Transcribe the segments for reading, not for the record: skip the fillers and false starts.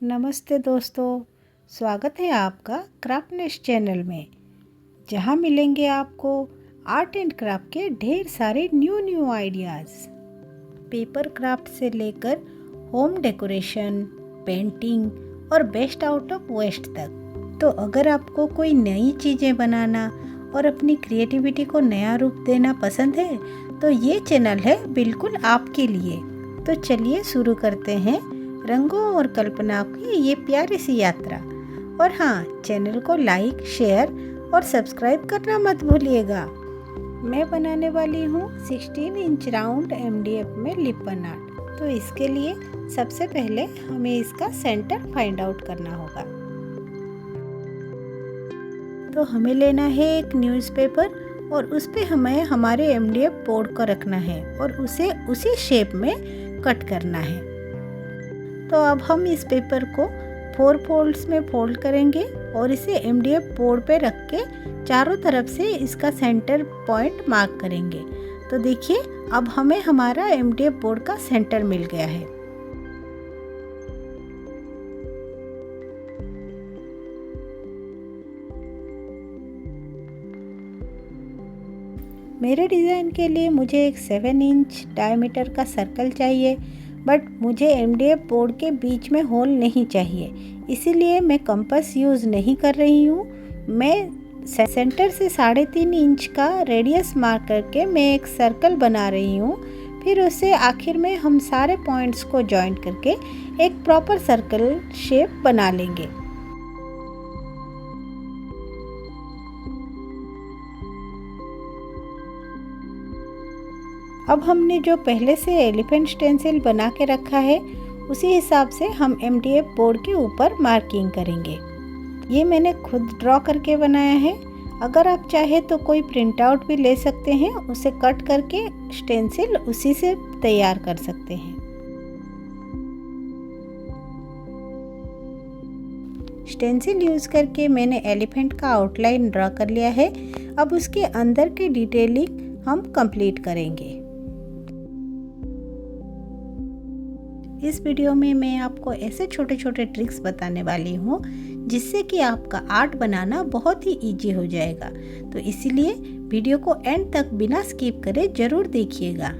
नमस्ते दोस्तों, स्वागत है आपका क्राफ्टनेस चैनल में, जहां मिलेंगे आपको आर्ट एंड क्राफ्ट के ढेर सारे न्यू आइडियाज़। पेपर क्राफ्ट से लेकर होम डेकोरेशन, पेंटिंग और बेस्ट आउट ऑफ वेस्ट तक। तो अगर आपको कोई नई चीज़ें बनाना और अपनी क्रिएटिविटी को नया रूप देना पसंद है तो ये चैनल है बिल्कुल आपके लिए। तो चलिए शुरू करते हैं रंगों और कल्पना की ये प्यारी सी यात्रा। और हाँ, चैनल को लाइक, शेयर और सब्सक्राइब करना मत भूलिएगा। मैं बनाने वाली हूँ 16 इंच राउंड MDF में लिपन आर्ट। तो इसके लिए सबसे पहले हमें इसका सेंटर फाइंड आउट करना होगा। तो हमें लेना है एक न्यूज़पेपर और उस पे हमें हमारे MDF बोर्ड को रखना है और उसे उसी शेप में कट करना है। तो अब हम इस पेपर को 4 फोल्ड्स में फोल्ड करेंगे और इसे MDF बोर्ड पे रख के चारों तरफ से इसका सेंटर पॉइंट मार्क करेंगे। तो देखिए, अब हमें हमारा MDF बोर्ड का सेंटर मिल गया है। मेरे डिज़ाइन के लिए मुझे एक 7 इंच डायमीटर का सर्कल चाहिए, बट मुझे MDF बोर्ड के बीच में होल नहीं चाहिए, इसीलिए मैं कंपास यूज़ नहीं कर रही हूँ। मैं सेंटर से 3.5 इंच का रेडियस मार्क करके मैं एक सर्कल बना रही हूँ। फिर उसे आखिर में हम सारे पॉइंट्स को जॉइंट करके एक प्रॉपर सर्कल शेप बना लेंगे। अब हमने जो पहले से एलिफेंट स्टेंसिल बना के रखा है उसी हिसाब से हम MDF बोर्ड के ऊपर मार्किंग करेंगे। ये मैंने खुद ड्रॉ करके बनाया है। अगर आप चाहे तो कोई प्रिंट आउट भी ले सकते हैं, उसे कट करके स्टेंसिल उसी से तैयार कर सकते हैं। स्टेंसिल यूज़ करके मैंने एलिफेंट का आउटलाइन ड्रॉ कर लिया है। अब उसके अंदर की डिटेलिंग हम कंप्लीट करेंगे। इस वीडियो में मैं आपको ऐसे छोटे छोटे ट्रिक्स बताने वाली हूँ जिससे कि आपका आर्ट बनाना बहुत ही इजी हो जाएगा। तो इसीलिए वीडियो को एंड तक बिना स्किप करे ज़रूर देखिएगा।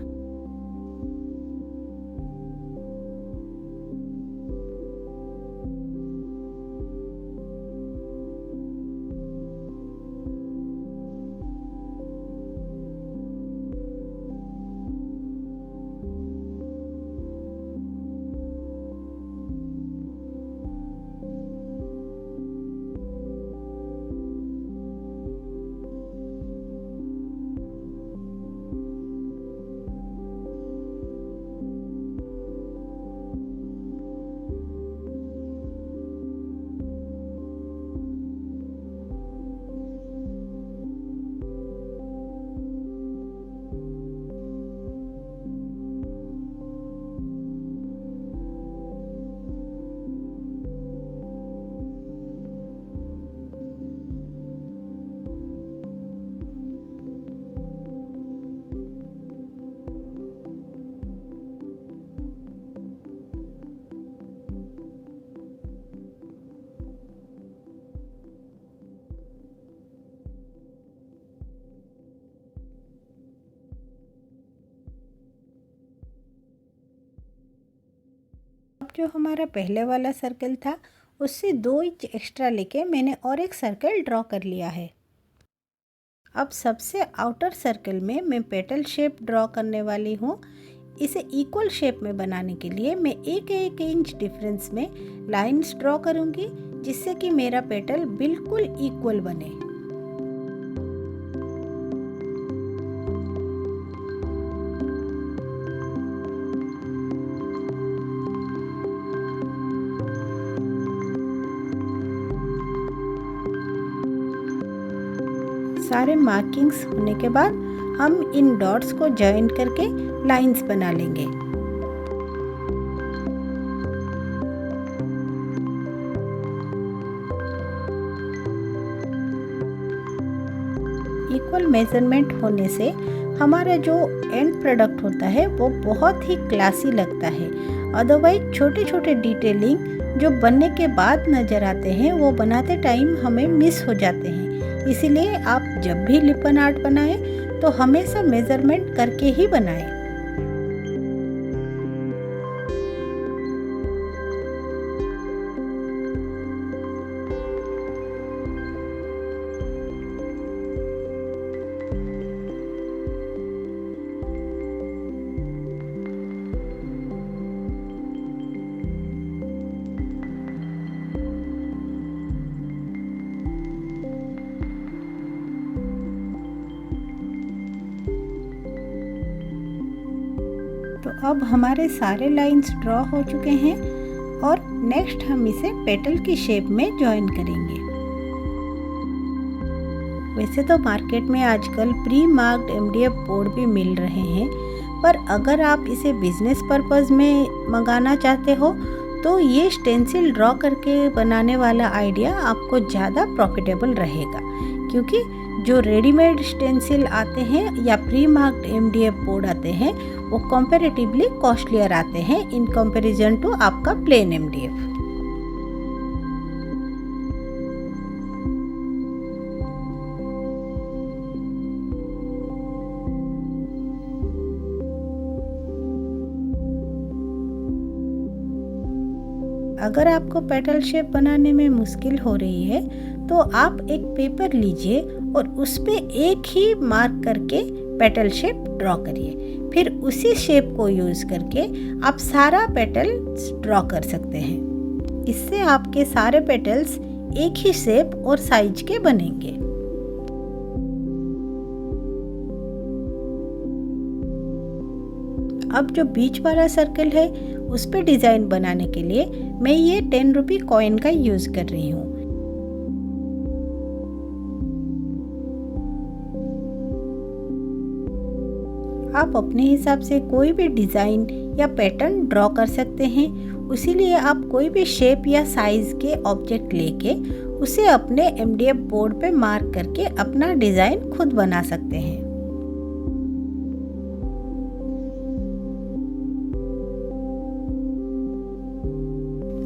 जो हमारा पहले वाला सर्कल था उससे 2 इंच एक्स्ट्रा लेके मैंने और एक सर्कल ड्रॉ कर लिया है। अब सबसे आउटर सर्कल में मैं पेटल शेप ड्रॉ करने वाली हूँ। इसे इक्वल शेप में बनाने के लिए मैं 1 इंच डिफरेंस में लाइंस ड्रॉ करूँगी जिससे कि मेरा पेटल बिल्कुल इक्वल बने। सारे मार्किंग्स होने के बाद हम इन डॉट्स को जॉइन करके लाइंस बना लेंगे। इक्वल मेजरमेंट होने से हमारा जो एंड प्रोडक्ट होता है वो बहुत ही क्लासी लगता है। अदरवाइज छोटे छोटे डिटेलिंग जो बनने के बाद नज़र आते हैं वो बनाते टाइम हमें मिस हो जाते हैं। इसीलिए आप जब भी लिपन आर्ट बनाएं तो हमेशा मेज़रमेंट करके ही बनाएं। तो अब हमारे सारे लाइंस ड्रॉ हो चुके हैं और नेक्स्ट हम इसे पेटल की शेप में जॉइन करेंगे। वैसे तो मार्केट में आजकल प्री मार्क्ड MDF बोर्ड भी मिल रहे हैं, पर अगर आप इसे बिजनेस पर्पस में मंगाना चाहते हो तो ये स्टेंसिल ड्रॉ करके बनाने वाला आइडिया आपको ज़्यादा प्रॉफिटेबल रहेगा, क्योंकि जो रेडीमेड स्टेंसिल आते हैं या प्री मार्क्ड MDF बोर्ड आते हैं वो कंपैरेटिवली कॉस्टलियर आते हैं इन कंपैरिजन टू आपका प्लेन MDF। अगर आपको पेटल शेप बनाने में मुश्किल हो रही है तो आप एक पेपर लीजिए और उस पे एक ही मार्क करके पेटल शेप ड्रॉ करिए। फिर उसी शेप को यूज़ करके आप सारा पेटल्स ड्रॉ कर सकते हैं। इससे आपके सारे पेटल्स एक ही शेप और साइज के बनेंगे। अब जो बीच वाला सर्कल है उस पे डिज़ाइन बनाने के लिए मैं ये 10 रुपये कॉइन का यूज़ कर रही हूँ। आप अपने हिसाब से कोई भी डिज़ाइन या पैटर्न ड्रॉ कर सकते हैं। इसीलिए आप कोई भी शेप या साइज़ के ऑब्जेक्ट लेके उसे अपने MDF बोर्ड पे मार्क करके अपना डिज़ाइन खुद बना सकते हैं।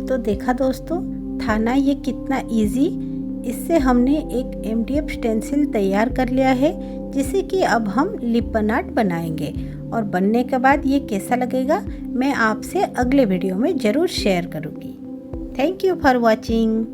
तो देखा दोस्तों, था ना ये कितना इजी। इससे हमने एक MDF स्टेंसिल तैयार कर लिया है, जिसे कि अब हम लिपन आर्ट बनाएंगे और बनने के बाद ये कैसा लगेगा मैं आपसे अगले वीडियो में ज़रूर शेयर करूँगी। Thank you for watching.